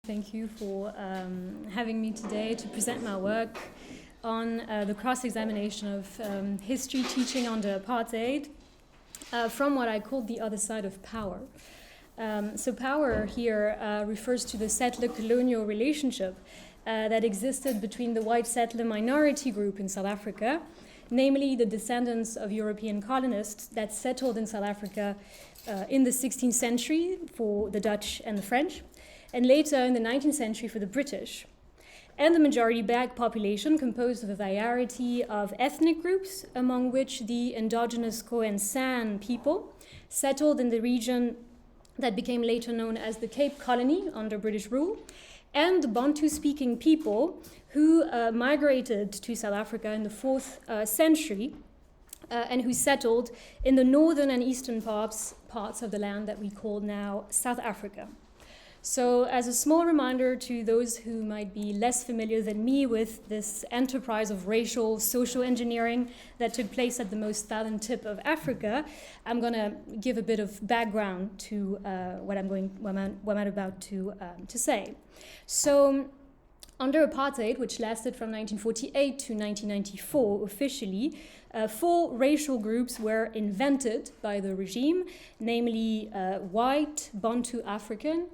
Thank you for having me today to present my work on the cross-examination of history teaching under apartheid from what I called the other side of power. So power here refers to the settler-colonial relationship that existed between the white settler minority group in South Africa, namely the descendants of European colonists that settled in South Africa in the 16th century for the Dutch and the French, and later in the 19th century for the British, and the majority black population composed of a variety of ethnic groups, among which the indigenous Khoisan San people settled in the region that became later known as the Cape Colony under British rule, and the Bantu-speaking people who migrated to South Africa in the 4th century and who settled in the northern and eastern parts of the land that we call now South Africa. So as a small reminder to those who might be less familiar than me with this enterprise of racial social engineering that took place at the most southern tip of Africa, I'm going to give a bit of background to what I'm about to say. So under apartheid, which lasted from 1948 to 1994 officially, 4 racial groups were invented by the regime, namely white, Bantu African,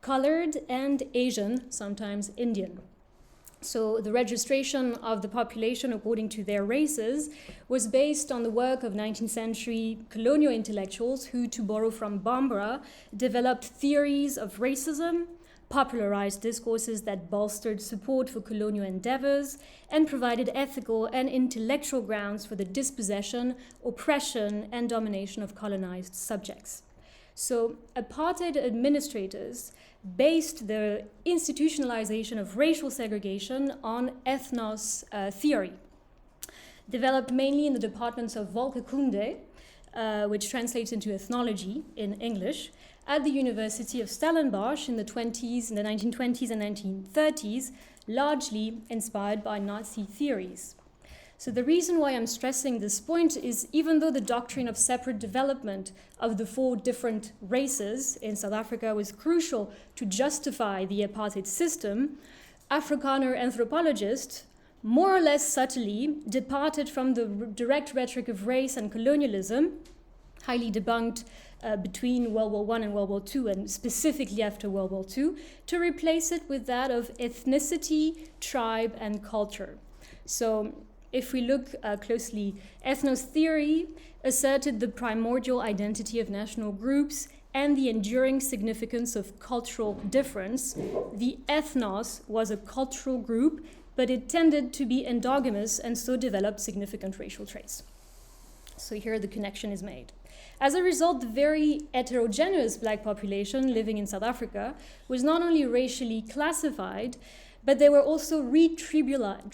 colored, and Asian, sometimes Indian. So the registration of the population according to their races was based on the work of 19th century colonial intellectuals who, to borrow from Bambara, developed theories of racism, popularized discourses that bolstered support for colonial endeavors, and provided ethical and intellectual grounds for the dispossession, oppression, and domination of colonized subjects. So apartheid administrators based the institutionalization of racial segregation on ethnos theory, developed mainly in the departments of Volkerkunde, which translates into ethnology in English, at the University of Stellenbosch in the 1920s and 1930s, largely inspired by Nazi theories. So the reason why I'm stressing this point is even though the doctrine of separate development of the 4 different races in South Africa was crucial to justify the apartheid system, Afrikaner anthropologists more or less subtly departed from the direct rhetoric of race and colonialism, highly debunked between World War I and World War II, and specifically after World War II, to replace it with that of ethnicity, tribe, and culture. So if we look closely, ethnos theory asserted the primordial identity of national groups and the enduring significance of cultural difference. The ethnos was a cultural group, but it tended to be endogamous and so developed significant racial traits. So here the connection is made. As a result, the very heterogeneous black population living in South Africa was not only racially classified, but they were also tribalized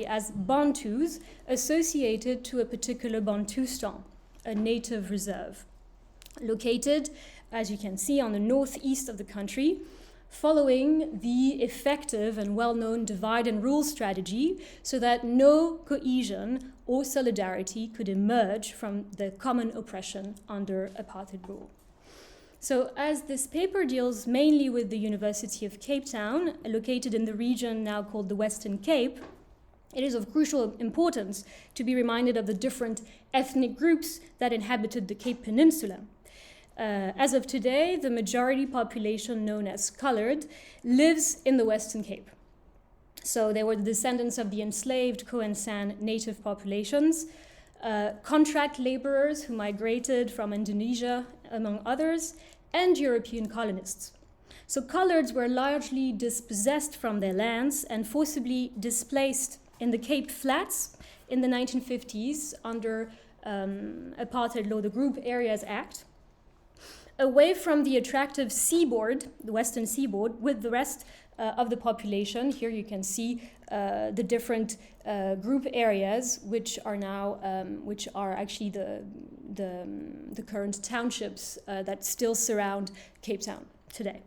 as Bantus associated to a particular Bantustan, a native reserve, located, as you can see, on the northeast of the country, following the effective and well-known divide and rule strategy so that no cohesion or solidarity could emerge from the common oppression under apartheid rule. So as this paper deals mainly with the University of Cape Town, located in the region now called the Western Cape, it is of crucial importance to be reminded of the different ethnic groups that inhabited the Cape Peninsula. As of today, the majority population known as colored lives in the Western Cape. So they were the descendants of the enslaved Khoisan San native populations, contract laborers who migrated from Indonesia, among others, and European colonists. So coloreds were largely dispossessed from their lands and forcibly displaced in the Cape Flats in the 1950s under apartheid law, the Group Areas Act, away from the attractive seaboard, the western seaboard, with the rest of the population. Here you can see the different group areas, which are now, which are actually the current townships that still surround Cape Town today.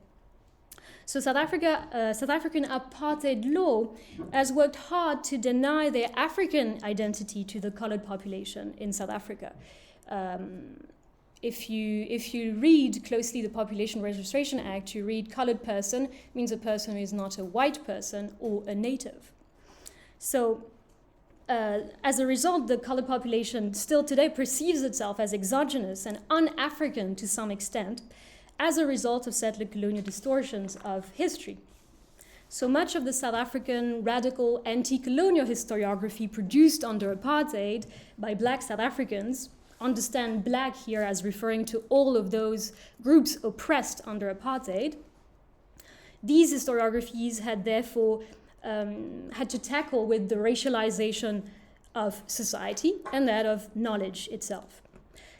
So South African apartheid law has worked hard to deny their African identity to the colored population in South Africa. if you read closely the Population Registration Act, you read colored person means a person who is not a white person or a native. So as a result, the colored population still today perceives itself as exogenous and un-African to some extent as a result of settler colonial distortions of history. So much of the South African radical anti-colonial historiography produced under apartheid by Black South Africans, understand Black here as referring to all of those groups oppressed under apartheid, these historiographies had therefore had to tackle with the racialization of society and that of knowledge itself.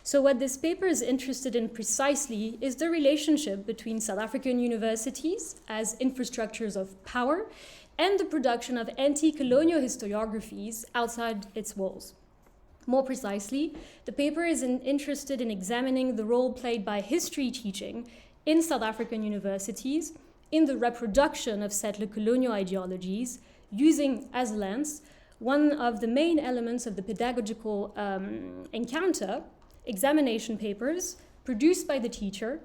So what this paper is interested in precisely is the relationship between South African universities as infrastructures of power and the production of anti-colonial historiographies outside its walls. More precisely, the paper is interested in examining the role played by history teaching in South African universities in the reproduction of settler colonial ideologies, using as a lens one of the main elements of the pedagogical encounter, examination papers produced by the teacher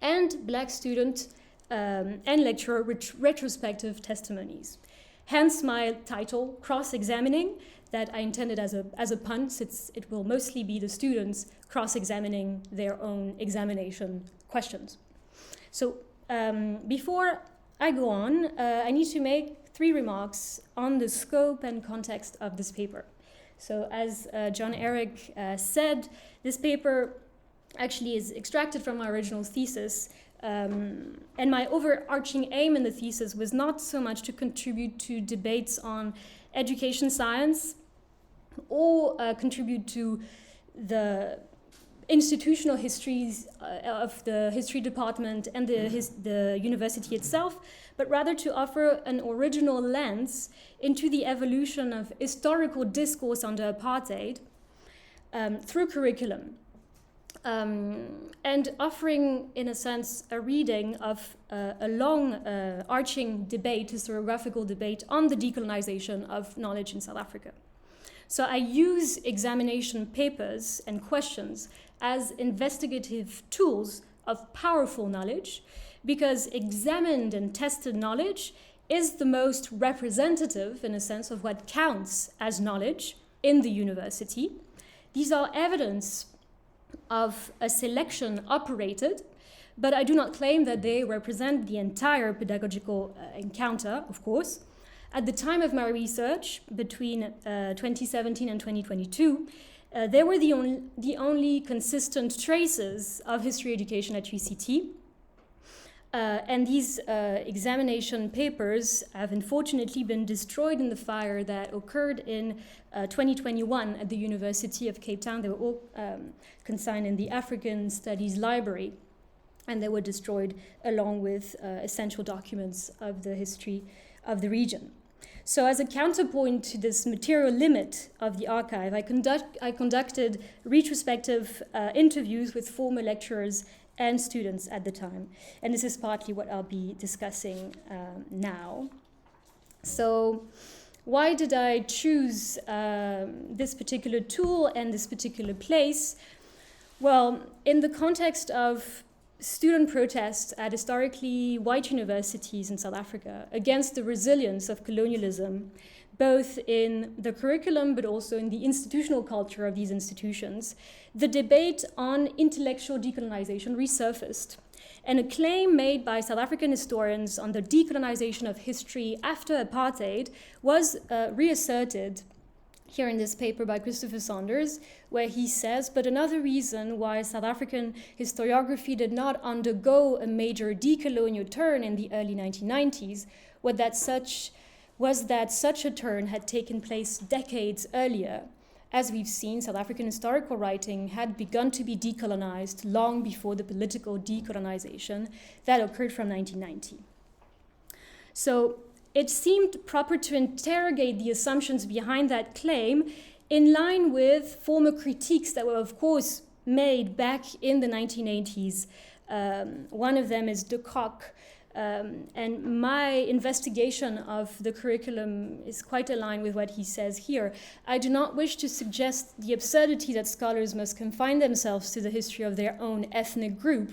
and Black student and lecturer retrospective testimonies. Hence my title, Cross-Examining, that I intended as a pun, since it will mostly be the students cross-examining their own examination questions. So before I go on, I need to make 3 remarks on the scope and context of this paper. So as John Eric said, this paper actually is extracted from my original thesis, and my overarching aim in the thesis was not so much to contribute to debates on education science or contribute to the institutional histories of the history department and the university itself, but rather to offer an original lens into the evolution of historical discourse under apartheid through curriculum, and offering, in a sense, a reading of a long arching debate, historiographical debate on the decolonization of knowledge in South Africa. So I use examination papers and questions as investigative tools of powerful knowledge, because examined and tested knowledge is the most representative, in a sense, of what counts as knowledge in the university. These are evidence of a selection operated, but I do not claim that they represent the entire pedagogical encounter, of course. At the time of my research, between 2017 and 2022, they were the only consistent traces of history education at UCT. And these examination papers have unfortunately been destroyed in the fire that occurred in 2021 at the University of Cape Town. They were all consigned in the African Studies Library, and they were destroyed along with essential documents of the history of the region. So as a counterpoint to this material limit of the archive, I conducted retrospective interviews with former lecturers and students at the time. And this is partly what I'll be discussing now. So why did I choose this particular tool and this particular place? Well, in the context of student protests at historically white universities in South Africa against the resilience of colonialism, both in the curriculum but also in the institutional culture of these institutions, the debate on intellectual decolonization resurfaced. And a claim made by South African historians on the decolonization of history after apartheid was reasserted here in this paper by Christopher Saunders, where he says, but another reason why South African historiography did not undergo a major decolonial turn in the early 1990s was that such a turn had taken place decades earlier. As we've seen, South African historical writing had begun to be decolonized long before the political decolonization that occurred from 1990. So it seemed proper to interrogate the assumptions behind that claim in line with former critiques that were, of course, made back in the 1980s. One of them is de Kock, And my investigation of the curriculum is quite aligned with what he says here. I do not wish to suggest the absurdity that scholars must confine themselves to the history of their own ethnic group,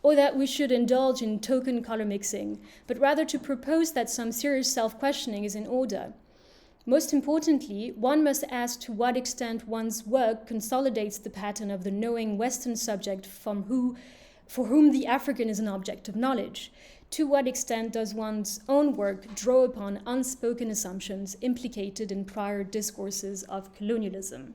or that we should indulge in token color mixing, but rather to propose that some serious self-questioning is in order. Most importantly, one must ask to what extent one's work consolidates the pattern of the knowing Western subject for whom the African is an object of knowledge. To what extent does one's own work draw upon unspoken assumptions implicated in prior discourses of colonialism?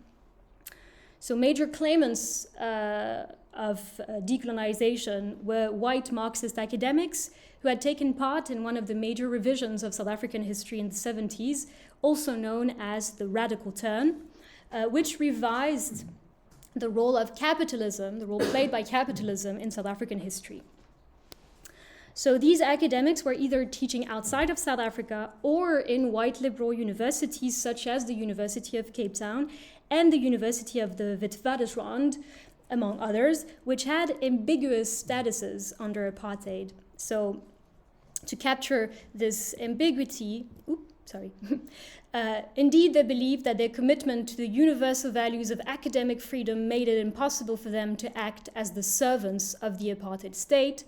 So major claimants of decolonization were white Marxist academics who had taken part in one of the major revisions of South African history in the 70s, also known as the radical turn, which revised the role of capitalism, the role played by capitalism in South African history. So these academics were either teaching outside of South Africa or in white liberal universities such as the University of Cape Town and the University of the Witwatersrand, among others, which had ambiguous statuses under apartheid. So to capture this ambiguity, indeed they believed that their commitment to the universal values of academic freedom made it impossible for them to act as the servants of the apartheid state.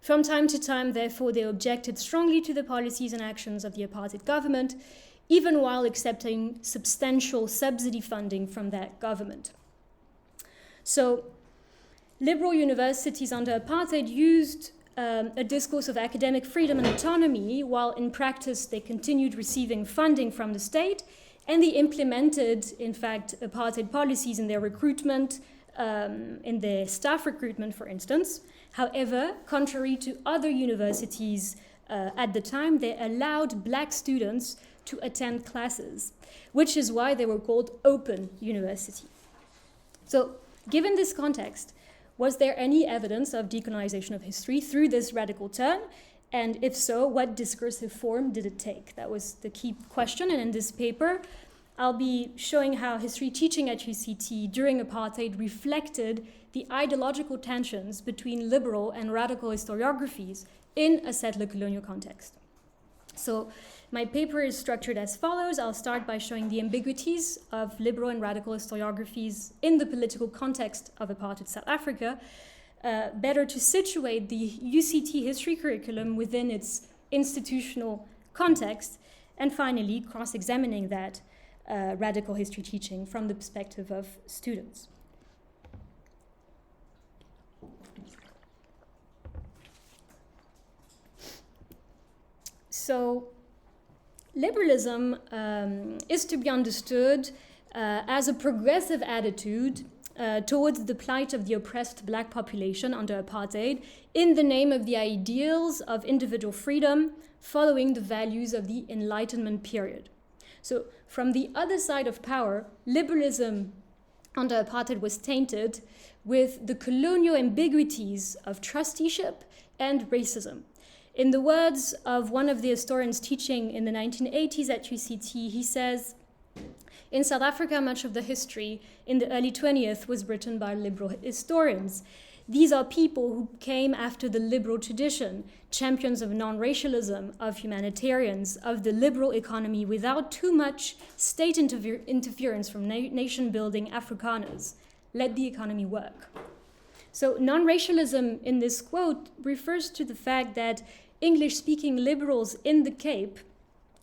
From time to time, therefore, they objected strongly to the policies and actions of the apartheid government, even while accepting substantial subsidy funding from that government. So, liberal universities under apartheid used a discourse of academic freedom and autonomy, while in practice they continued receiving funding from the state, and they implemented, in fact, apartheid policies in their recruitment, in their staff recruitment, for instance. However, contrary to other universities at the time, they allowed black students to attend classes, which is why they were called open university. So, given this context, was there any evidence of decolonization of history through this radical turn? And if so, what discursive form did it take? That was the key question. And in this paper, I'll be showing how history teaching at UCT during apartheid reflected the ideological tensions between liberal and radical historiographies in a settler colonial context. So my paper is structured as follows. I'll start by showing the ambiguities of liberal and radical historiographies in the political context of apartheid South Africa, better to situate the UCT history curriculum within its institutional context, and finally cross-examining that radical history teaching from the perspective of students. So liberalism is to be understood as a progressive attitude towards the plight of the oppressed black population under apartheid in the name of the ideals of individual freedom following the values of the Enlightenment period. So from the other side of power, liberalism under apartheid was tainted with the colonial ambiguities of trusteeship and racism. In the words of one of the historians teaching in the 1980s at UCT, he says, in South Africa, much of the history in the early 20th was written by liberal historians. These are people who came after the liberal tradition, champions of non-racialism, of humanitarians, of the liberal economy without too much state interference from nation-building Afrikaners. Let the economy work. So non-racialism in this quote refers to the fact that English-speaking liberals in the Cape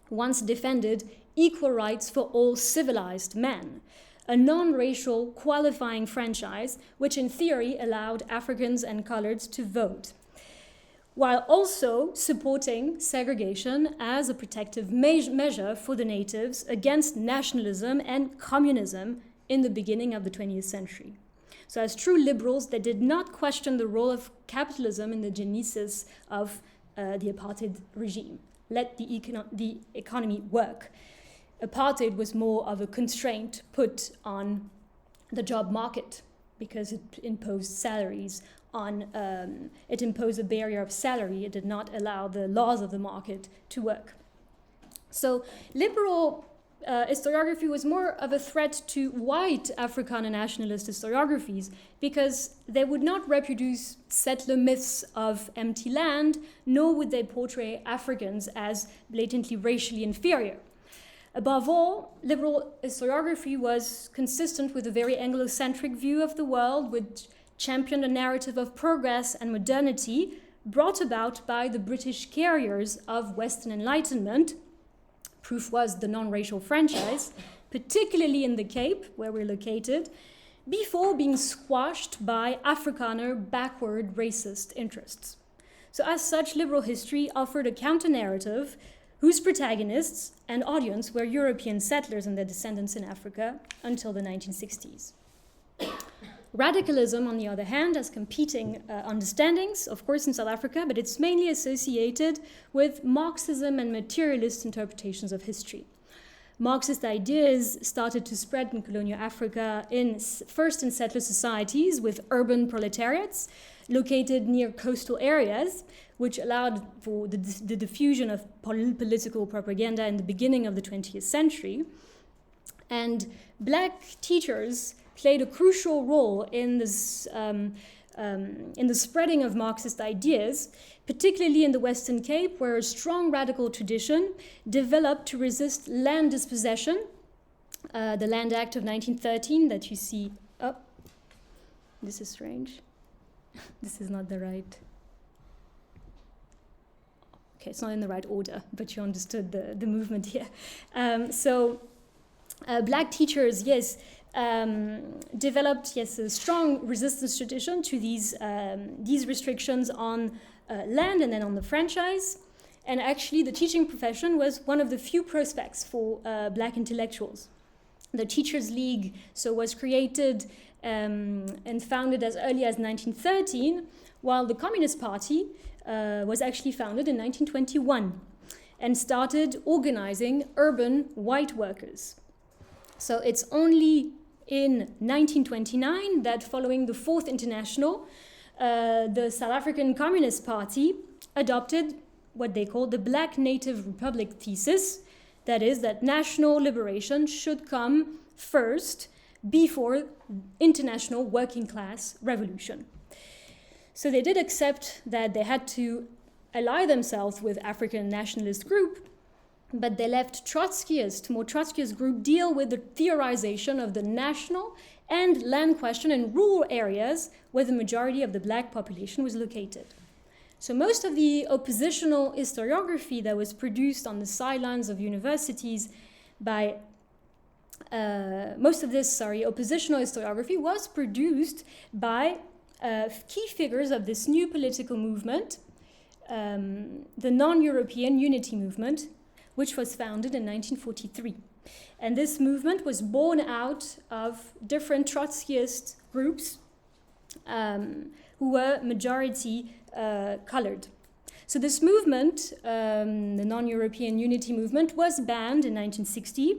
once defended equal rights for all civilized men, a non-racial qualifying franchise which in theory allowed Africans and coloreds to vote, while also supporting segregation as a protective measure for the natives against nationalism and communism in the beginning of the 20th century. So as true liberals, they did not question the role of capitalism in the genesis of the apartheid regime. Let the economy work. Apartheid was more of a constraint put on the job market because it imposed salaries on, it imposed a barrier of salary. It did not allow the laws of the market to work. So liberal historiography was more of a threat to white Afrikaner nationalist historiographies because they would not reproduce settler myths of empty land, nor would they portray Africans as blatantly racially inferior. Above all, liberal historiography was consistent with a very Anglo-centric view of the world, which championed a narrative of progress and modernity brought about by the British carriers of Western Enlightenment. Proof was the non-racial franchise, particularly in the Cape, where we're located, before being squashed by Afrikaner backward racist interests. So as such, liberal history offered a counter-narrative whose protagonists and audience were European settlers and their descendants in Africa until the 1960s. Radicalism, on the other hand, has competing understandings, of course, in South Africa, but it's mainly associated with Marxism and materialist interpretations of history. Marxist ideas started to spread in colonial Africa first in settler societies with urban proletariats located near coastal areas, which allowed for the diffusion of political propaganda in the beginning of the 20th century. And black teachers played a crucial role in this, in the spreading of Marxist ideas, particularly in the Western Cape, where a strong radical tradition developed to resist land dispossession. The Land Act of 1913 that you see up. This is strange. This is not the right. Okay, it's not in the right order, but you understood the movement here. Black teachers, yes, developed, yes, a strong resistance tradition to these restrictions on land and then on the franchise. And actually, the teaching profession was one of the few prospects for black intellectuals. The Teachers League was created and founded as early as 1913, while the Communist Party was actually founded in 1921 and started organizing urban white workers. So it's only in 1929 that, following the Fourth International, the South African Communist Party adopted what they call the Black Native Republic thesis. That is, that national liberation should come first before international working class revolution. So they did accept that they had to ally themselves with African nationalist group, but they left more Trotskyist group deal with the theorization of the national and land question in rural areas where the majority of the black population was located. So most of the oppositional historiography that was produced on the sidelines of universities by oppositional historiography was produced by key figures of this new political movement, the non-European unity movement, which was founded in 1943. And this movement was born out of different Trotskyist groups who were majority colored. So this movement, the non-European unity movement, was banned in 1960,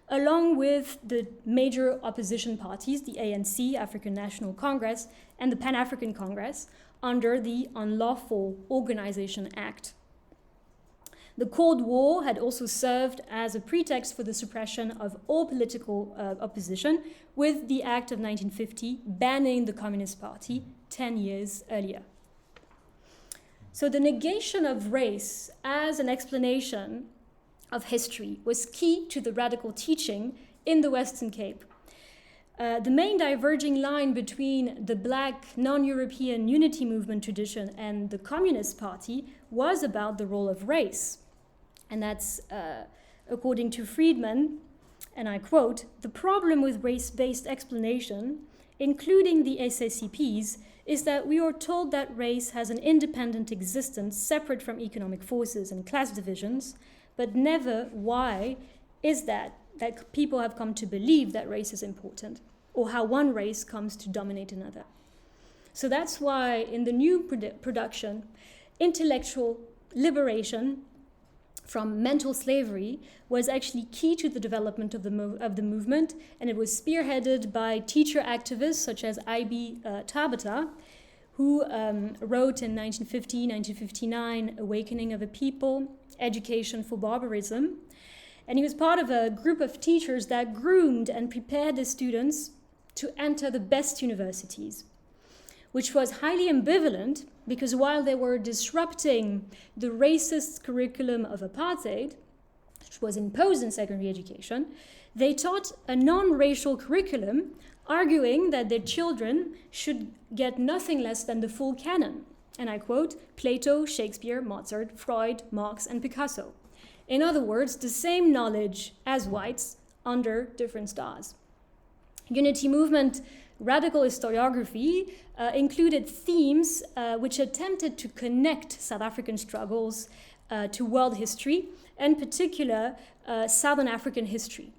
along with the major opposition parties, the ANC, African National Congress, and the Pan-African Congress, under the Unlawful Organization Act. The Cold War had also served as a pretext for the suppression of all political opposition, with the Act of 1950 banning the Communist Party 10 years earlier. So the negation of race as an explanation of history was key to the radical teaching in the Western Cape. The main diverging line between the black non-European unity movement tradition and the Communist Party was about the role of race. And that's, according to Friedman, and I quote, "The problem with race-based explanation, including the SACPs, is that we are told that race has an independent existence separate from economic forces and class divisions, but never why is that people have come to believe that race is important, or how one race comes to dominate another." So that's why in the new production, intellectual liberation from mental slavery was actually key to the development of the movement, and it was spearheaded by teacher activists such as I.B. Tabata, who wrote in 1950, 1959, Awakening of a People, Education for Barbarism. And he was part of a group of teachers that groomed and prepared the students to enter the best universities, which was highly ambivalent because while they were disrupting the racist curriculum of apartheid, which was imposed in secondary education, they taught a non-racial curriculum, arguing that their children should get nothing less than the full canon. And I quote, Plato, Shakespeare, Mozart, Freud, Marx, and Picasso. In other words, the same knowledge as whites under different stars. Unity movement radical historiography included themes which attempted to connect South African struggles to world history, in particular Southern African history.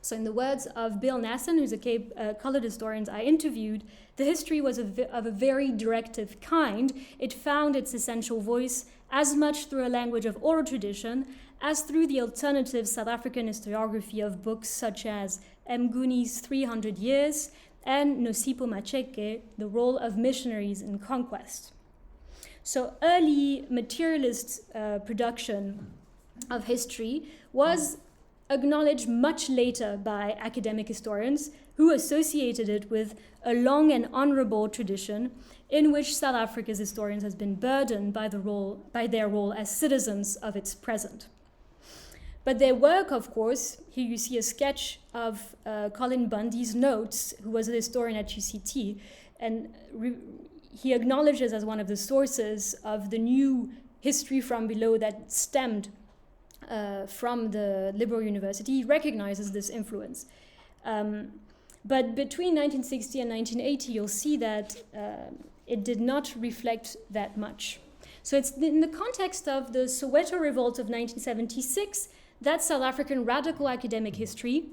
So in the words of Bill Nasson, who's a Cape colored historian I interviewed, the history was of a very directive kind. It found its essential voice as much through a language of oral tradition as through the alternative South African historiography of books such as Mguni's 300 Years and Nosipo Macheke, The Role of Missionaries in Conquest. So early materialist production of history was acknowledged much later by academic historians who associated it with a long and honorable tradition in which South Africa's historians has been burdened by their role as citizens of its present. But their work, of course, here you see a sketch of Colin Bundy's notes, who was a historian at UCT, and he acknowledges as one of the sources of the new history from below that stemmed from the liberal university. He recognizes this influence. But between 1960 and 1980, you'll see that it did not reflect that much. So it's in the context of the Soweto Revolt of 1976 that South African radical academic history,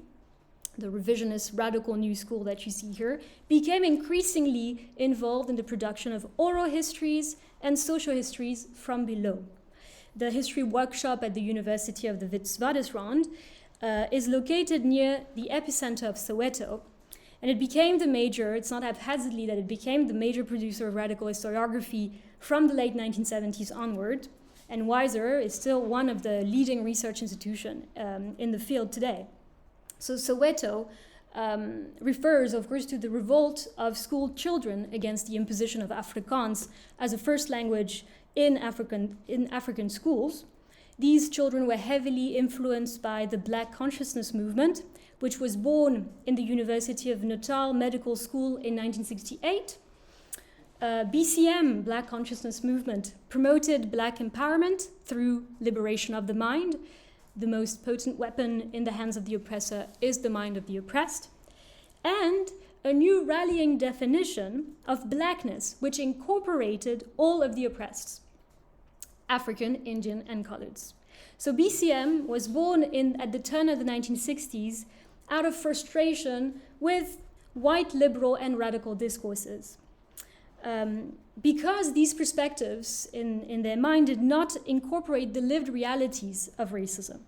the revisionist radical new school that you see here, became increasingly involved in the production of oral histories and social histories from below. The history workshop at the University of the Witwatersrand is located near the epicenter of Soweto, and it became it's not haphazardly that it became the major producer of radical historiography from the late 1970s onward, and Weiser is still one of the leading research institutions in the field today. So Soweto refers, of course, to the revolt of school children against the imposition of Afrikaans as a first language in African schools. These children were heavily influenced by the Black consciousness movement, which was born in the University of Natal Medical School in 1968. BCM, Black Consciousness Movement, promoted Black empowerment through liberation of the mind. The most potent weapon in the hands of the oppressor is the mind of the oppressed. And a new rallying definition of Blackness, which incorporated all of the oppressed, African, Indian, and coloreds. So BCM was born at the turn of the 1960s out of frustration with white liberal and radical discourses. Because these perspectives in their mind did not incorporate the lived realities of racism.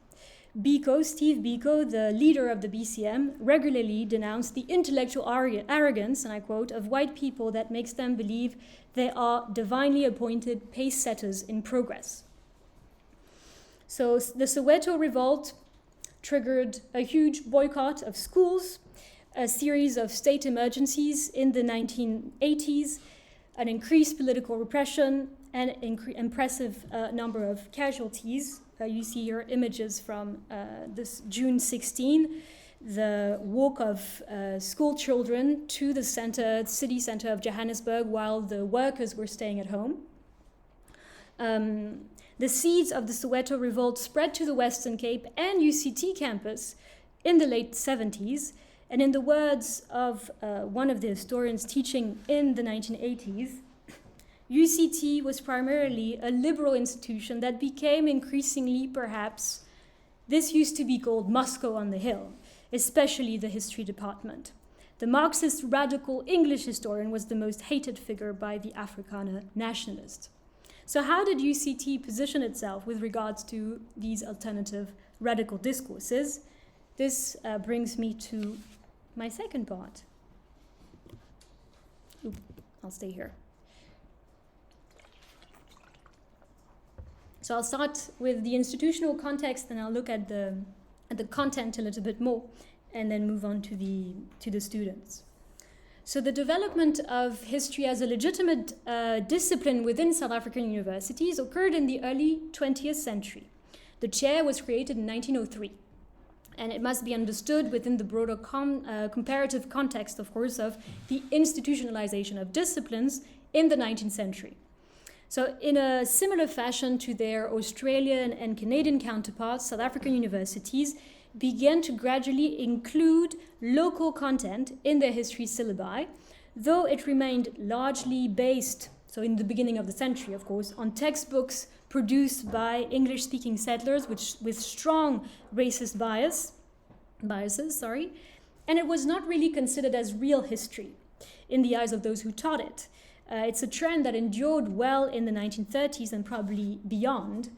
Steve Biko, the leader of the BCM, regularly denounced the intellectual arrogance, and I quote, of white people that makes them believe they are divinely appointed pace setters in progress. So the Soweto Revolt triggered a huge boycott of schools, a series of state emergencies in the 1980s, an increased political repression, and an impressive number of casualties. You see here images from this June 16, the walk of school children to the city center of Johannesburg while the workers were staying at home. The seeds of the Soweto Revolt spread to the Western Cape and UCT campus in the late 70s. And in the words of one of the historians teaching in the 1980s, UCT was primarily a liberal institution that became increasingly, perhaps, this used to be called Moscow on the Hill, especially the history department. The Marxist radical English historian was the most hated figure by the Afrikaner nationalists. So how did UCT position itself with regards to these alternative radical discourses? This brings me to my second part. I'll stay here. So I'll start with the institutional context and I'll look at the the content a little bit more, and then move on to the students. So the development of history as a legitimate discipline within South African universities occurred in the early 20th century. The chair was created in 1903, and it must be understood within the broader comparative context, of course, of the institutionalization of disciplines in the 19th century. So in a similar fashion to their Australian and Canadian counterparts, South African universities began to gradually include local content in their history syllabi, though it remained largely based, so in the beginning of the century, of course, on textbooks produced by English-speaking settlers with strong racist biases, and it was not really considered as real history in the eyes of those who taught it. It's a trend that endured well in the 1930s and probably beyond.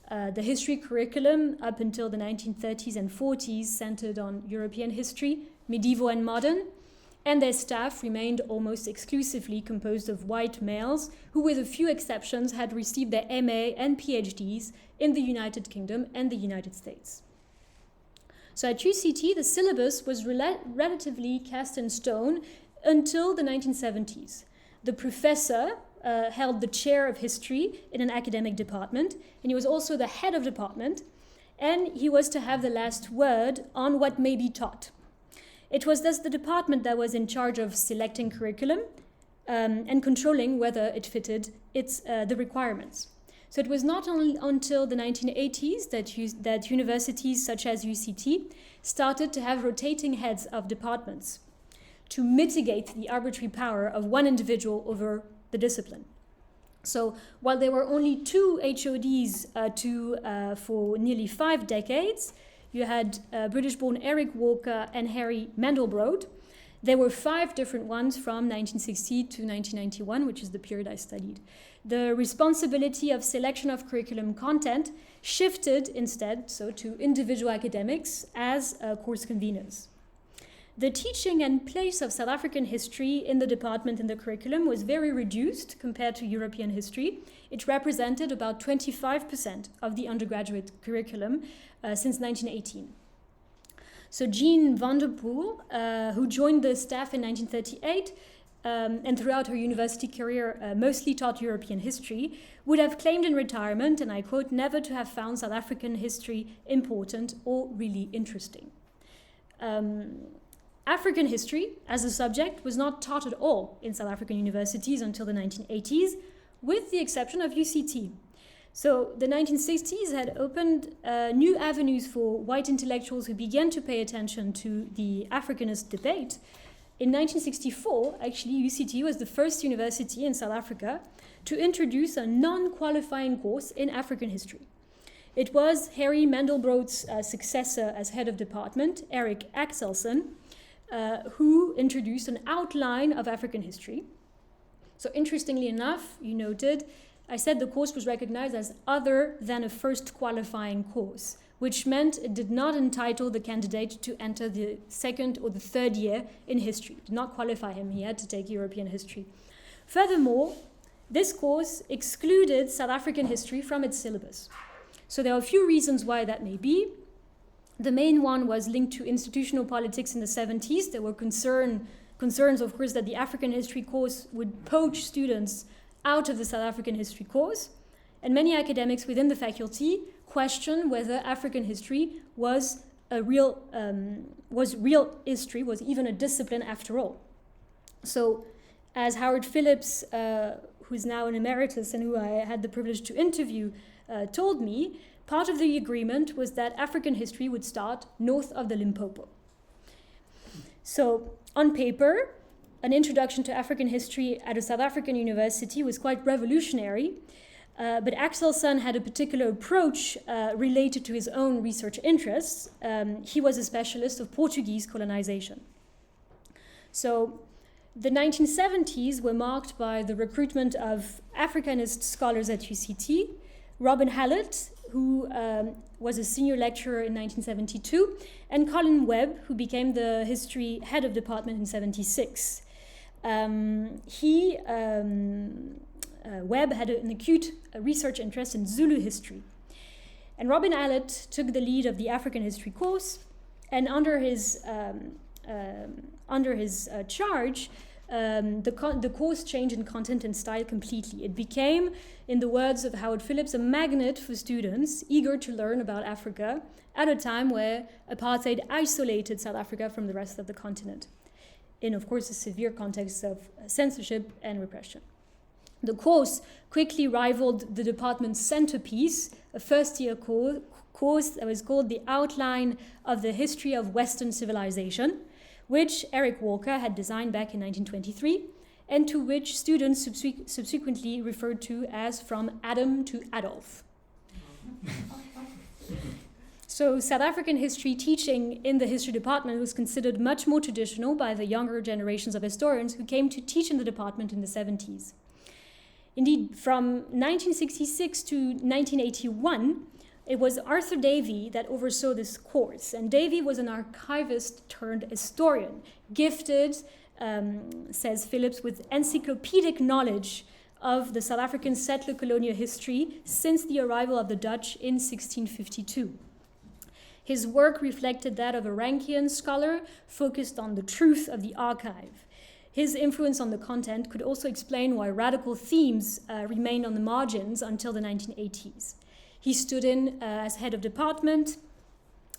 The history curriculum up until the 1930s and 40s centered on European history, medieval and modern, and their staff remained almost exclusively composed of white males who, with a few exceptions, had received their MA and PhDs in the United Kingdom and the United States. So at UCT, the syllabus was relatively cast in stone until the 1970s. The professor held the chair of history in an academic department, and he was also the head of department, and he was to have the last word on what may be taught. It was thus the department that was in charge of selecting curriculum and controlling whether it fitted the requirements. So it was not only until the 1980s that universities such as UCT started to have rotating heads of departments to mitigate the arbitrary power of one individual over the discipline. So while there were only 2 HODs for nearly 5 decades, you had British-born Eric Walker and Harry Mandelbrot. There were 5 different ones from 1960 to 1991, which is the period I studied. The responsibility of selection of curriculum content shifted instead to individual academics as course conveners. The teaching and place of South African history in the department and the curriculum was very reduced compared to European history. It represented about 25% of the undergraduate curriculum since 1918. So Jean van der Poel, who joined the staff in 1938 and throughout her university career mostly taught European history, would have claimed in retirement, and I quote, never to have found South African history important or really interesting. African history as a subject was not taught at all in South African universities until the 1980s, with the exception of UCT. So the 1960s had opened new avenues for white intellectuals who began to pay attention to the Africanist debate. In 1964, actually, UCT was the first university in South Africa to introduce a non-qualifying course in African history. It was Harry Mandelbrot's successor as head of department, Eric Axelsen, who introduced an outline of African history. So interestingly enough, you noted, I said the course was recognized as other than a first qualifying course, which meant it did not entitle the candidate to enter the 2nd or the 3rd year in history. It did not qualify him, he had to take European history. Furthermore, this course excluded South African history from its syllabus. So there are a few reasons why that may be. The main one was linked to institutional politics in the 70s. There were concerns, of course, that the African history course would poach students out of the South African history course. And many academics within the faculty questioned whether African history was real history, was even a discipline after all. So as Howard Phillips, who's now an emeritus and who I had the privilege to interview, told me, part of the agreement was that African history would start north of the Limpopo. So, on paper, an introduction to African history at a South African university was quite revolutionary, but Axelsen had a particular approach related to his own research interests. He was a specialist of Portuguese colonization. So, the 1970s were marked by the recruitment of Africanist scholars at UCT, Robin Hallett, who was a senior lecturer in 1972, and Colin Webb, who became the history head of department in 1976. Webb had an acute research interest in Zulu history. And Robin Allett took the lead of the African history course, and under his charge, the course changed in content and style completely. It became, in the words of Howard Phillips, a magnet for students eager to learn about Africa at a time where apartheid isolated South Africa from the rest of the continent, in, of course, a severe context of censorship and repression. The course quickly rivaled the department's centerpiece, a first-year course that was called The Outline of the History of Western Civilization, which Eric Walker had designed back in 1923, and to which students subsequently referred to as From Adam to Adolf. So South African history teaching in the history department was considered much more traditional by the younger generations of historians who came to teach in the department in the 70s. Indeed, from 1966 to 1981, it was Arthur Davey that oversaw this course, and Davey was an archivist turned historian, gifted, says Phillips, with encyclopedic knowledge of the South African settler colonial history since the arrival of the Dutch in 1652. His work reflected that of a Rankian scholar focused on the truth of the archive. His influence on the content could also explain why radical themes remained on the margins until the 1980s. He stood in as head of department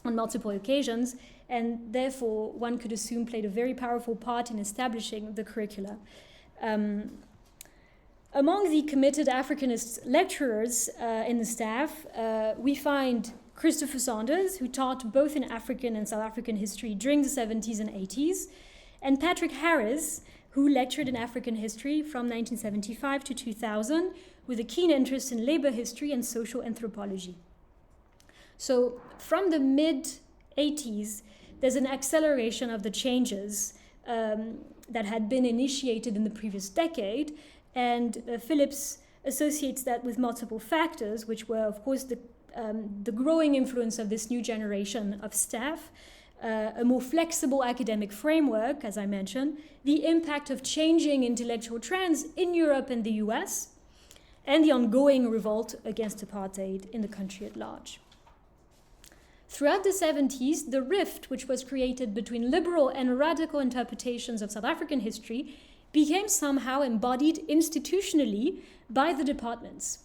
on multiple occasions, and therefore one could assume played a very powerful part in establishing the curricula. Among the committed Africanist lecturers in the staff, we find Christopher Saunders, who taught both in African and South African history during the 70s and 80s, and Patrick Harris, who lectured in African history from 1975 to 2000, with a keen interest in labor history and social anthropology. So from the mid-80s, there's an acceleration of the changes that had been initiated in the previous decade, and Phillips associates that with multiple factors, which were, of course, the growing influence of this new generation of staff, a more flexible academic framework, as I mentioned, the impact of changing intellectual trends in Europe and the US, and the ongoing revolt against apartheid in the country at large. Throughout the 70s, the rift which was created between liberal and radical interpretations of South African history became somehow embodied institutionally by the departments.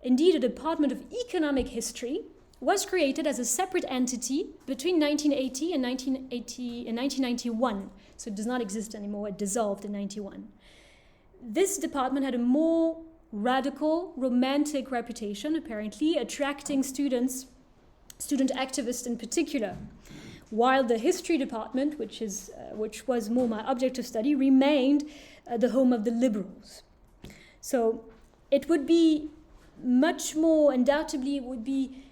Indeed, a department of economic history was created as a separate entity between 1980 and 1991. So it does not exist anymore, it dissolved in 91. This department had a more radical, romantic reputation, apparently, attracting student activists in particular, while the history department, which was more my object of study, remained the home of the liberals. So it would be much more, undoubtedly, it would be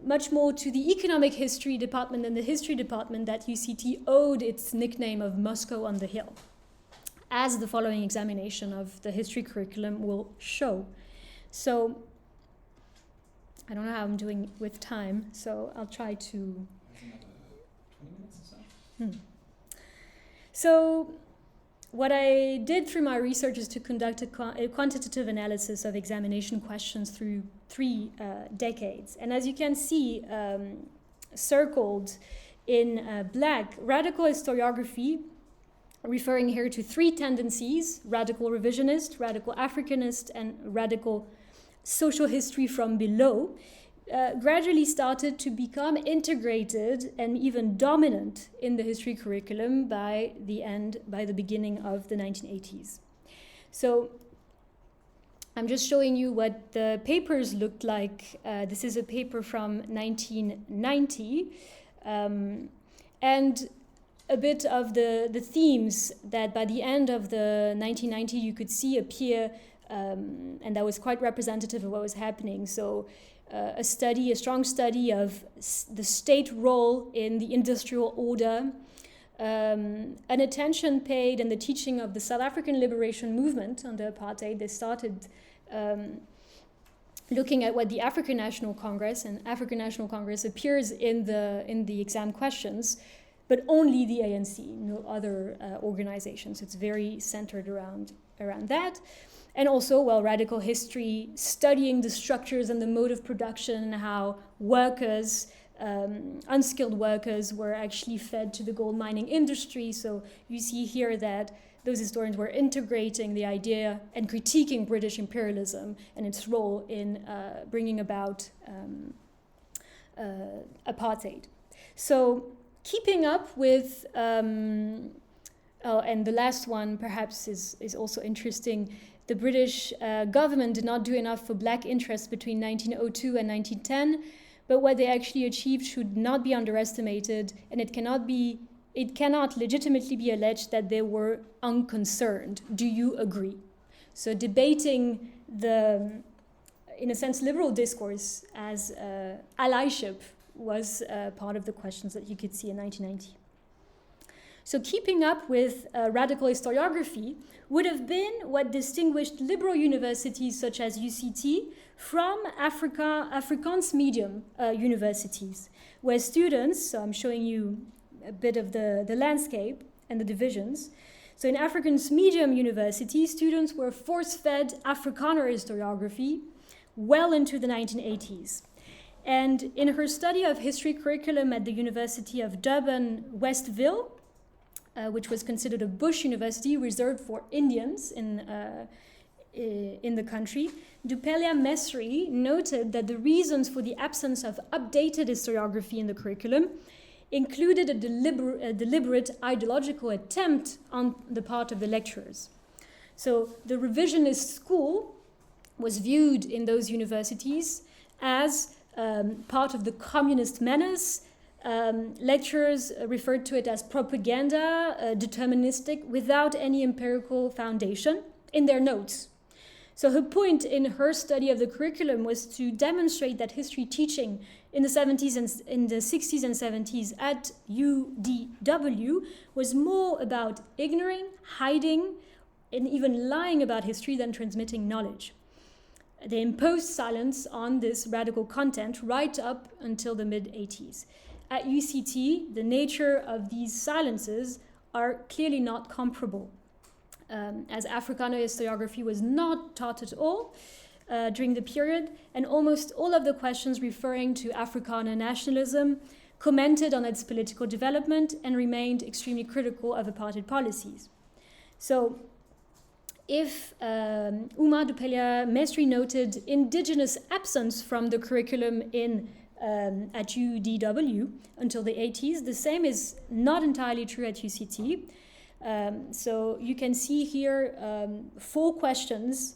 much more to the economic history department than the history department that UCT owed its nickname of Moscow on the Hill, as the following examination of the history curriculum will show. So, I don't know how I'm doing with time, so I'll try to... Another 20 minutes or so? So, what I did through my research is to conduct a quantitative analysis of examination questions through 3 decades. And as you can see, circled in black, radical historiography, referring here to 3 tendencies: radical revisionist, radical Africanist, and radical social history from below, gradually started to become integrated and even dominant in the history curriculum by the beginning of the 1980s. So I'm just showing you what the papers looked like. This is a paper from 1990, and a bit of the themes that by the end of the 1990 you could see appear, and that was quite representative of what was happening. So a strong study of the state role in the industrial order, an attention paid in the teaching of the South African liberation movement under apartheid. They started looking at what the African National Congress, and African National Congress appears in the exam questions, but only the ANC, no other organizations. It's very centered around around that. And also, well, radical history, studying the structures and the mode of production and how workers, unskilled workers, were actually fed to the gold mining industry. So you see here that those historians were integrating the idea and critiquing British imperialism and its role in bringing about apartheid. So keeping up with, and the last one perhaps is also interesting, the British government did not do enough for black interests between 1902 and 1910, but what they actually achieved should not be underestimated, and it cannot legitimately be alleged that they were unconcerned. Do you agree? So debating the, in a sense, liberal discourse as allyship was part of the questions that you could see in 1990. So keeping up with radical historiography would have been what distinguished liberal universities such as UCT from Afrikaans medium universities, where students, so I'm showing you a bit of the landscape and the divisions. So in Afrikaans medium universities, students were force-fed Afrikaner historiography well into the 1980s. And in her study of history curriculum at the University of Durban, Westville, which was considered a bush university reserved for Indians in the country, Dupelia Mesri noted that the reasons for the absence of updated historiography in the curriculum included a deliberate ideological attempt on the part of the lecturers. So the revisionist school was viewed in those universities as part of the communist menace. Lecturers referred to it as propaganda, deterministic, without any empirical foundation in their notes. So her point in her study of the curriculum was to demonstrate that history teaching in the 70s and in the 60s and 70s at UDW was more about ignoring, hiding, and even lying about history than transmitting knowledge. They imposed silence on this radical content right up until the mid-80s. At UCT, the nature of these silences are clearly not comparable, as Afrikaner historiography was not taught at all during the period, and almost all of the questions referring to Afrikaner nationalism commented on its political development and remained extremely critical of apartheid policies. So, if Uma Dupelia Mesri noted indigenous absence from the curriculum at UDW until the 80s, the same is not entirely true at UCT. So you can see here 4 questions.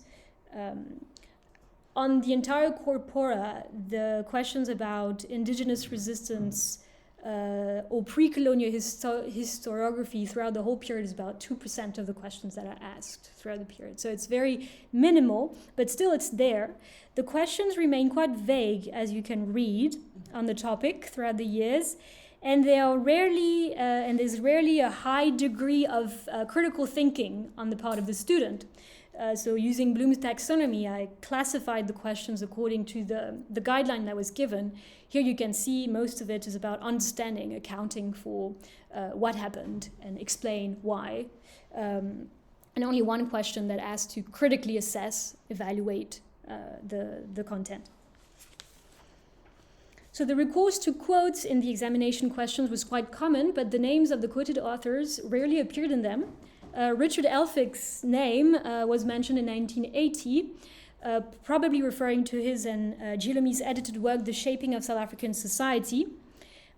On the entire corpora, the questions about indigenous resistance or pre-colonial historiography throughout the whole period is about 2% of the questions that are asked throughout the period. So it's very minimal, but still it's there. The questions remain quite vague, as you can read on the topic throughout the years, and they are rarely, and there's rarely a high degree of critical thinking on the part of the student. So using Bloom's taxonomy, I classified the questions according to the guideline that was given. Here you can see most of it is about understanding, accounting for what happened and explain why. And only one question that asked to critically assess, evaluate the content. So the recourse to quotes in the examination questions was quite common, but the names of the quoted authors rarely appeared in them. Richard Elphick's name was mentioned in 1980, probably referring to his and Gilomi's edited work, The Shaping of South African Society,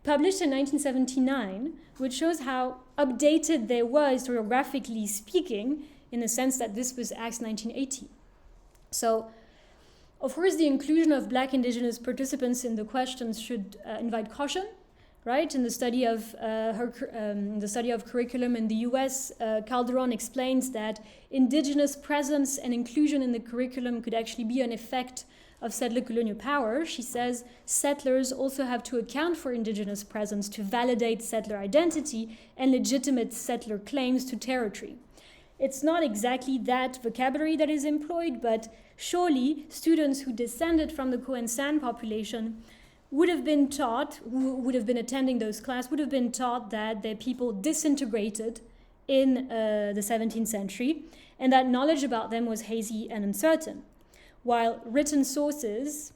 published in 1979, which shows how updated they were historiographically speaking, in the sense that this was asked 1980. So, of course, the inclusion of Black indigenous participants in the questions should invite caution. Right, in the study of curriculum in the U.S., Calderon explains that indigenous presence and inclusion in the curriculum could actually be an effect of settler colonial power. She says settlers also have to account for indigenous presence to validate settler identity and legitimate settler claims to territory. It's not exactly that vocabulary that is employed, but surely students who descended from the Khoisan San population would have been taught, who would have been attending those classes, would have been taught that their people disintegrated in the 17th century, and that knowledge about them was hazy and uncertain. While written sources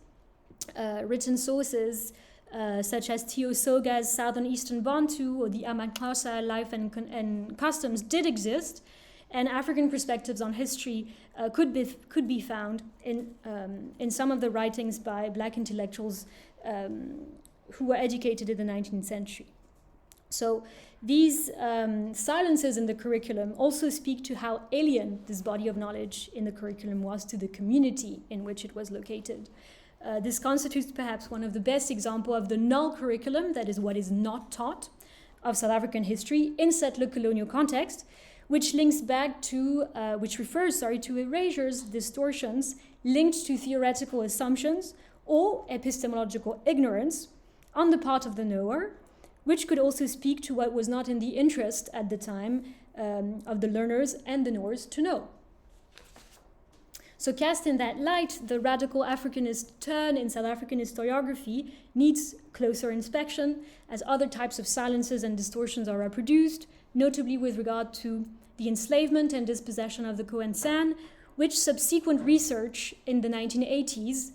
such as Tio Soga's Southern Eastern Bantu or the Amakosa Life and Customs did exist, and African perspectives on history could be found in some of the writings by Black intellectuals who were educated in the 19th century. So these silences in the curriculum also speak to how alien this body of knowledge in the curriculum was to the community in which it was located. This constitutes perhaps one of the best examples of the null curriculum, that is what is not taught, of South African history in settler colonial context, which refers to erasures, distortions linked to theoretical assumptions or epistemological ignorance on the part of the knower, which could also speak to what was not in the interest at the time of the learners and the knowers to know. So cast in that light, the radical Africanist turn in South African historiography needs closer inspection, as other types of silences and distortions are reproduced, notably with regard to the enslavement and dispossession of the Khoisan, which subsequent research in the 1990s,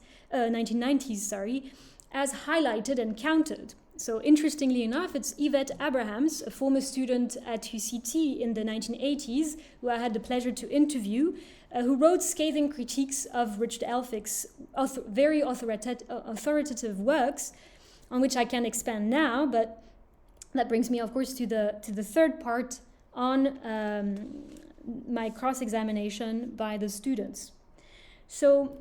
has highlighted and countered. So interestingly enough, it's Yvette Abrahams, a former student at UCT in the 1980s, who I had the pleasure to interview, who wrote scathing critiques of Richard Elphick's very authoritative works, on which I can expand now, but that brings me, of course, to the third part on my cross-examination by the students. So,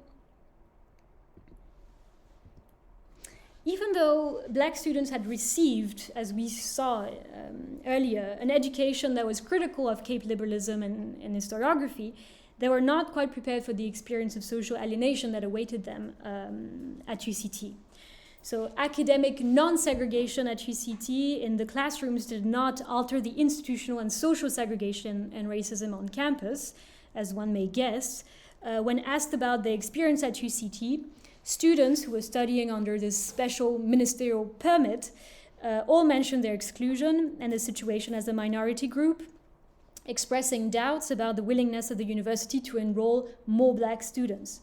even though Black students had received, as we saw earlier, an education that was critical of Cape liberalism and historiography, they were not quite prepared for the experience of social alienation that awaited them at UCT. So academic non-segregation at UCT in the classrooms did not alter the institutional and social segregation and racism on campus, as one may guess. When asked about their experience at UCT, students who were studying under this special ministerial permit all mentioned their exclusion and the situation as a minority group, expressing doubts about the willingness of the university to enroll more Black students.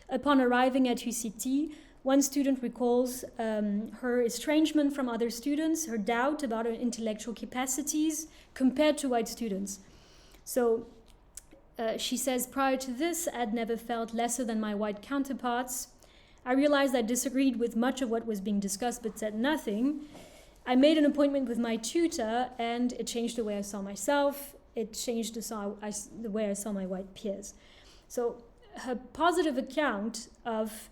Upon arriving at UCT, one student recalls her estrangement from other students, her doubt about her intellectual capacities compared to white students. So she says, prior to this, I'd never felt lesser than my white counterparts. I realized I disagreed with much of what was being discussed, but said nothing. I made an appointment with my tutor, and it changed the way I saw myself. It changed the way I saw my white peers. So her positive account of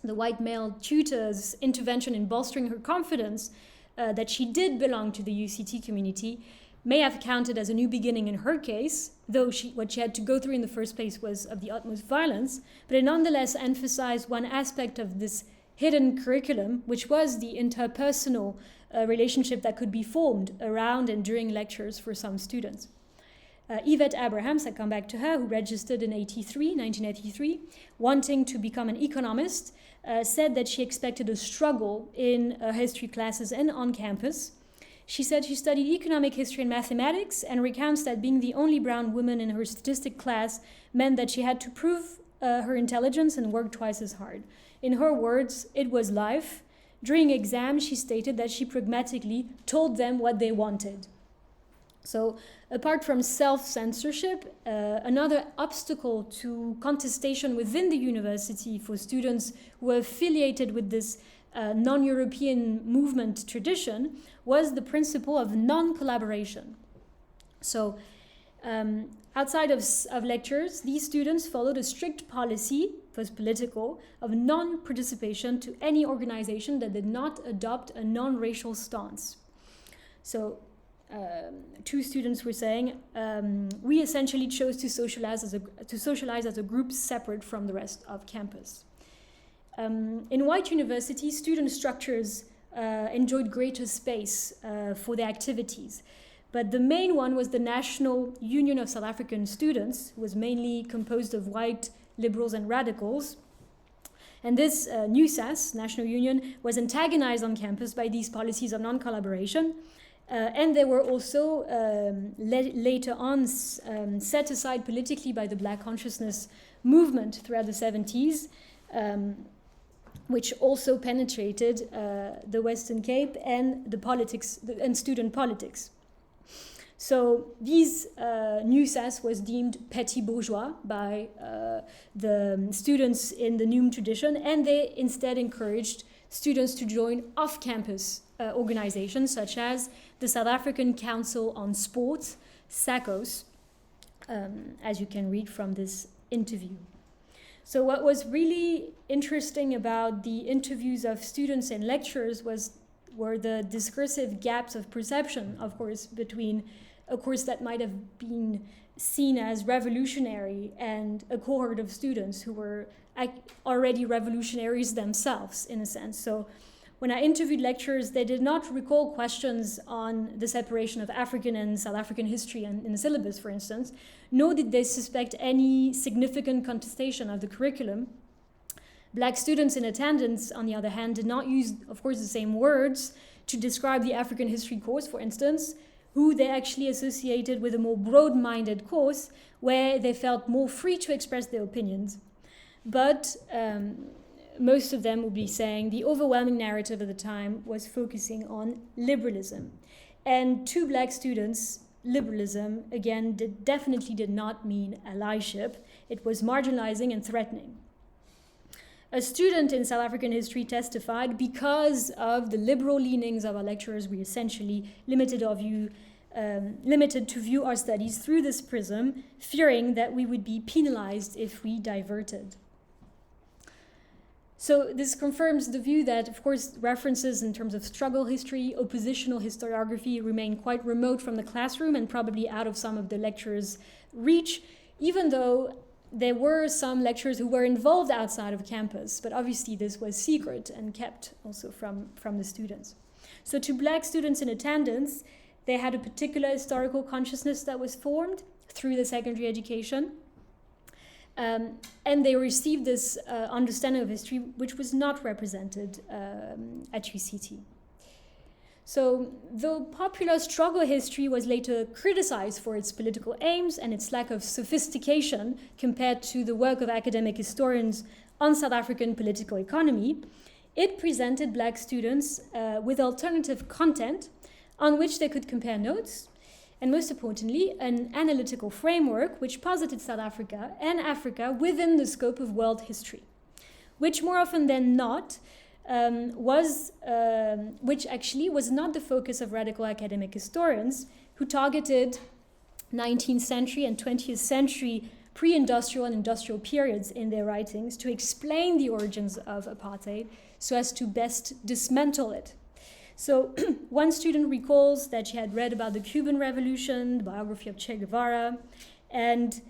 the white male tutor's intervention in bolstering her confidence that she did belong to the UCT community may have counted as a new beginning in her case, though what she had to go through in the first place was of the utmost violence, but it nonetheless emphasized one aspect of this hidden curriculum, which was the interpersonal relationship that could be formed around and during lectures for some students. Yvette Abrahams, I come back to her, who registered in 1983, wanting to become an economist, said that she expected a struggle in history classes and on campus. She said she studied economic history and mathematics, and recounts that being the only brown woman in her statistic class meant that she had to prove her intelligence and work twice as hard. In her words, it was life. During exams, she stated that she pragmatically told them what they wanted. So, apart from self-censorship, another obstacle to contestation within the university for students who were affiliated with this non-European movement tradition was the principle of non-collaboration. So, outside of lectures, these students followed a strict policy, was political, of non-participation to any organization that did not adopt a non-racial stance. So, two students were saying, we essentially chose to socialize as a group separate from the rest of campus. In white universities, student structures enjoyed greater space for their activities. But the main one was the National Union of South African Students, who was mainly composed of white liberals and radicals. And this NUSAS, National Union, was antagonized on campus by these policies of non-collaboration. And they were also later on set aside politically by the Black consciousness movement throughout the 70s, which also penetrated the Western Cape and the politics and student politics. So these new SAS was deemed petty bourgeois by the students in the Neum tradition, and they instead encouraged students to join off-campus organizations such as the South African Council on Sport, SACOS, as you can read from this interview. So what was really interesting about the interviews of students and lecturers were the discursive gaps of perception, of course, between a course that might have been seen as revolutionary and a cohort of students who were already revolutionaries themselves, in a sense. So when I interviewed lecturers, they did not recall questions on the separation of African and South African history in the syllabus, for instance, nor did they suspect any significant contestation of the curriculum. Black students in attendance, on the other hand, did not use, of course, the same words to describe the African history course, for instance, who they actually associated with a more broad-minded course where they felt more free to express their opinions. But most of them would be saying the overwhelming narrative of the time was focusing on liberalism. And to Black students, liberalism, again, definitely did not mean allyship. It was marginalizing and threatening. A student in South African history testified, because of the liberal leanings of our lecturers, we essentially limited to view our studies through this prism, fearing that we would be penalized if we diverted. So this confirms the view that, of course, references in terms of struggle history, oppositional historiography remain quite remote from the classroom and probably out of some of the lecturers' reach, even though there were some lecturers who were involved outside of campus, but obviously this was secret and kept also from the students. So to Black students in attendance, they had a particular historical consciousness that was formed through the secondary education. And they received this understanding of history which was not represented at UCT. So though popular struggle history was later criticized for its political aims and its lack of sophistication compared to the work of academic historians on South African political economy, it presented Black students with alternative content on which they could compare notes, and most importantly, an analytical framework which posited South Africa and Africa within the scope of world history, which more often than not which actually was not the focus of radical academic historians who targeted 19th century and 20th century pre-industrial and industrial periods in their writings to explain the origins of apartheid so as to best dismantle it. So one student recalls that she had read about the Cuban Revolution, the biography of Che Guevara, and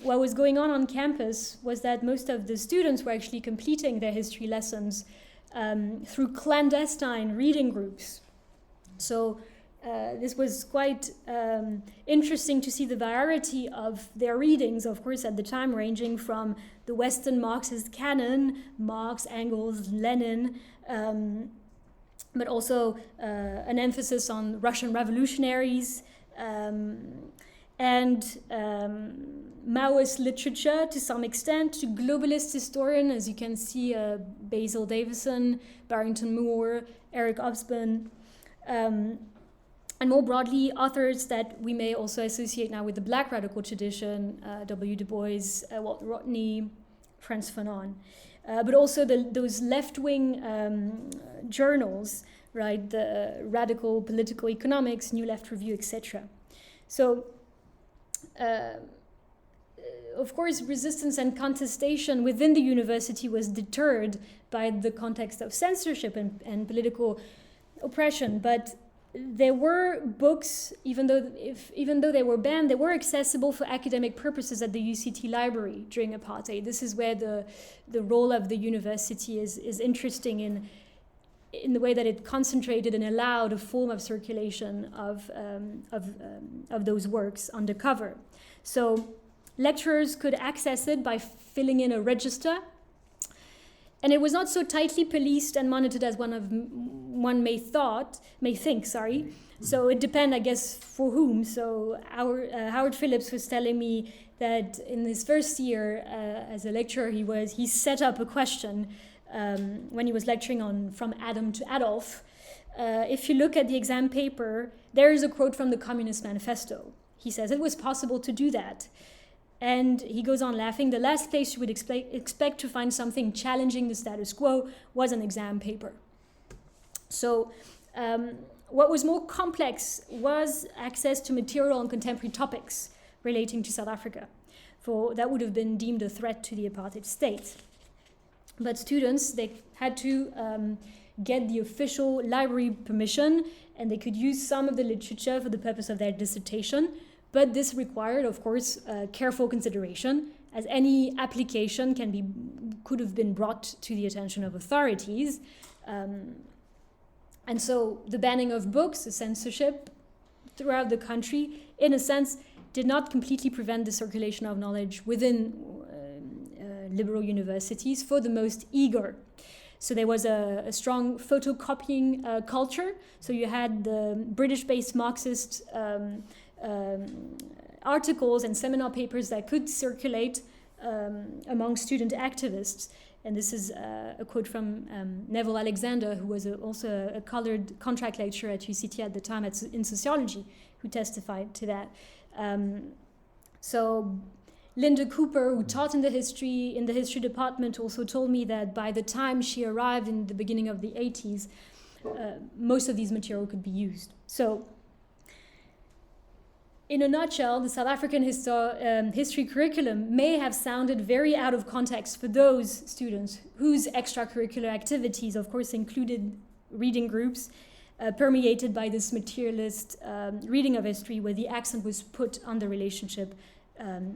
what was going on campus was that most of the students were actually completing their history lessons through clandestine reading groups. So this was quite interesting to see the variety of their readings, of course, at the time, ranging from the Western Marxist canon, Marx, Engels, Lenin, but also an emphasis on Russian revolutionaries, and Maoist literature to some extent, to globalist historian, as you can see, Basil Davison, Barrington Moore, Eric Hobsbawm, and more broadly, authors that we may also associate now with the Black radical tradition, W. Du Bois, Walter Rodney, Frantz Fanon. But also those left-wing journals, right, the Radical Political Economics, New Left Review, etc. So, of course, resistance and contestation within the university was deterred by the context of censorship and political oppression, but there were books, even though they were banned, they were accessible for academic purposes at the UCT library during apartheid. This is where the role of the university is interesting in the way that it concentrated and allowed a form of circulation of those works undercover. So lecturers could access it by filling in a register, and it was not so tightly policed and monitored as one one may think. So it depends, I guess, for whom. So Howard Phillips was telling me that in his first year as a lecturer, he set up a question when he was lecturing on From Adam to Adolf. If you look at the exam paper, there is a quote from the Communist Manifesto. He says it was possible to do that. And he goes on laughing. The last place you would expect to find something challenging the status quo was an exam paper. So what was more complex was access to material on contemporary topics relating to South Africa, for that would have been deemed a threat to the apartheid state. But students, they had to get the official library permission, and they could use some of the literature for the purpose of their dissertation. But this required, of course, careful consideration, as any application could have been brought to the attention of authorities. And so the banning of books, the censorship throughout the country, in a sense, did not completely prevent the circulation of knowledge within liberal universities for the most eager. So there was a strong photocopying culture. So you had the British-based Marxist articles and seminar papers that could circulate among student activists. And this is a quote from Neville Alexander, who was also a colored contract lecturer at UCT at the time in sociology, who testified to that. So Linda Cooper, who taught in the history department, also told me that by the time she arrived in the beginning of the 80s, most of these material could be used. So in a nutshell, the South African history curriculum may have sounded very out of context for those students whose extracurricular activities, of course, included reading groups permeated by this materialist reading of history, where the accent was put on the relationship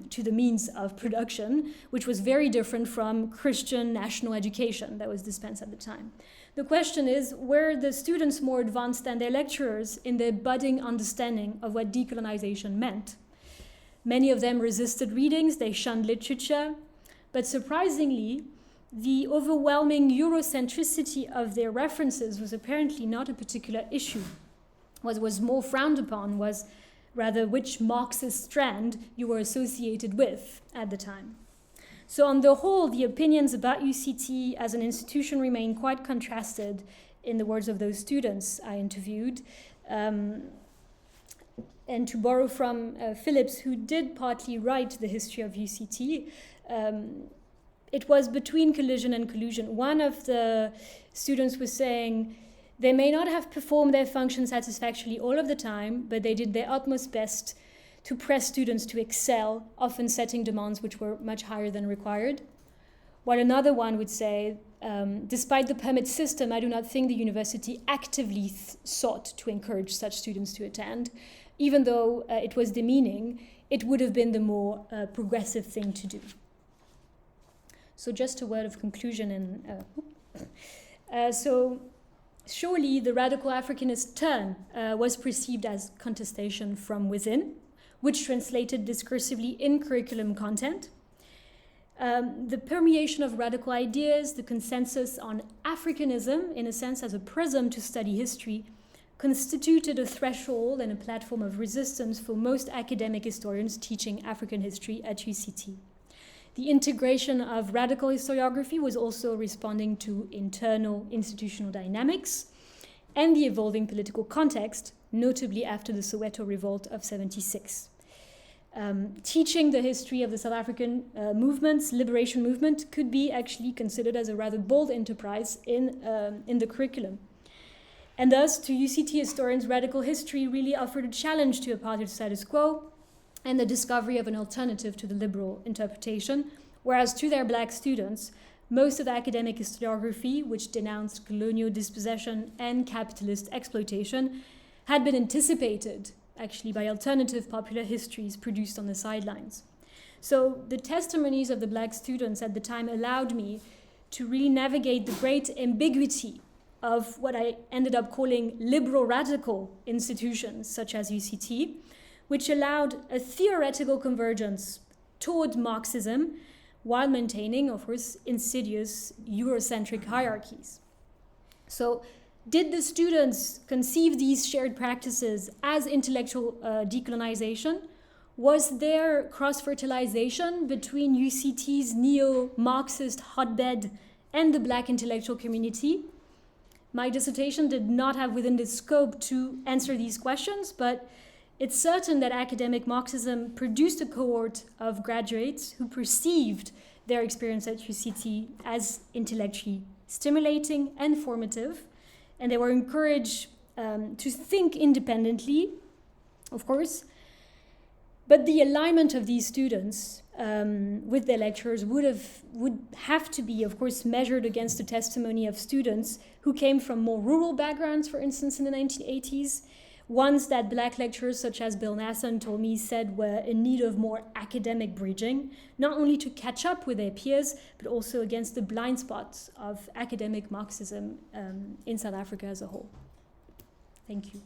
to the means of production, which was very different from Christian national education that was dispensed at the time. The question is, were the students more advanced than their lecturers in their budding understanding of what decolonization meant? Many of them resisted readings, they shunned literature, but surprisingly, the overwhelming Eurocentricity of their references was apparently not a particular issue. What was more frowned upon was rather which Marxist strand you were associated with at the time. So on the whole, the opinions about UCT as an institution remain quite contrasted, in the words of those students I interviewed. And to borrow from Phillips, who did partly write the history of UCT, it was between collision and collusion. One of the students was saying, they may not have performed their function satisfactorily all of the time, but they did their utmost best to press students to excel, often setting demands which were much higher than required. While another one would say, despite the permit system, I do not think the university actively sought to encourage such students to attend. Even though it was demeaning, it would have been the more progressive thing to do. So just a word of conclusion. So surely the radical Africanist turn was perceived as contestation from within, which translated discursively in curriculum content. The permeation of radical ideas, the consensus on Africanism, in a sense as a prism to study history, constituted a threshold and a platform of resistance for most academic historians teaching African history at UCT. The integration of radical historiography was also responding to internal institutional dynamics and the evolving political context, notably after the Soweto Revolt of '76. Teaching the history of the South African liberation movement could be actually considered as a rather bold enterprise in the curriculum. And thus, to UCT historians, radical history really offered a challenge to apartheid status quo and the discovery of an alternative to the liberal interpretation, whereas to their black students, most of the academic historiography, which denounced colonial dispossession and capitalist exploitation, had been anticipated actually by alternative popular histories produced on the sidelines. So the testimonies of the black students at the time allowed me to really navigate the great ambiguity of what I ended up calling liberal radical institutions, such as UCT, which allowed a theoretical convergence toward Marxism while maintaining, of course, insidious Eurocentric hierarchies. So Did the students conceive these shared practices as intellectual decolonization? Was there cross-fertilization between UCT's neo-Marxist hotbed and the Black intellectual community? My dissertation did not have within its scope to answer these questions, but it's certain that academic Marxism produced a cohort of graduates who perceived their experience at UCT as intellectually stimulating and formative, and they were encouraged to think independently, of course. But the alignment of these students with their lecturers would have to be, of course, measured against the testimony of students who came from more rural backgrounds, for instance, in the 1980s, ones that Black lecturers such as Bill Nasson told me said were in need of more academic bridging, not only to catch up with their peers, but also against the blind spots of academic Marxism in South Africa as a whole. Thank you.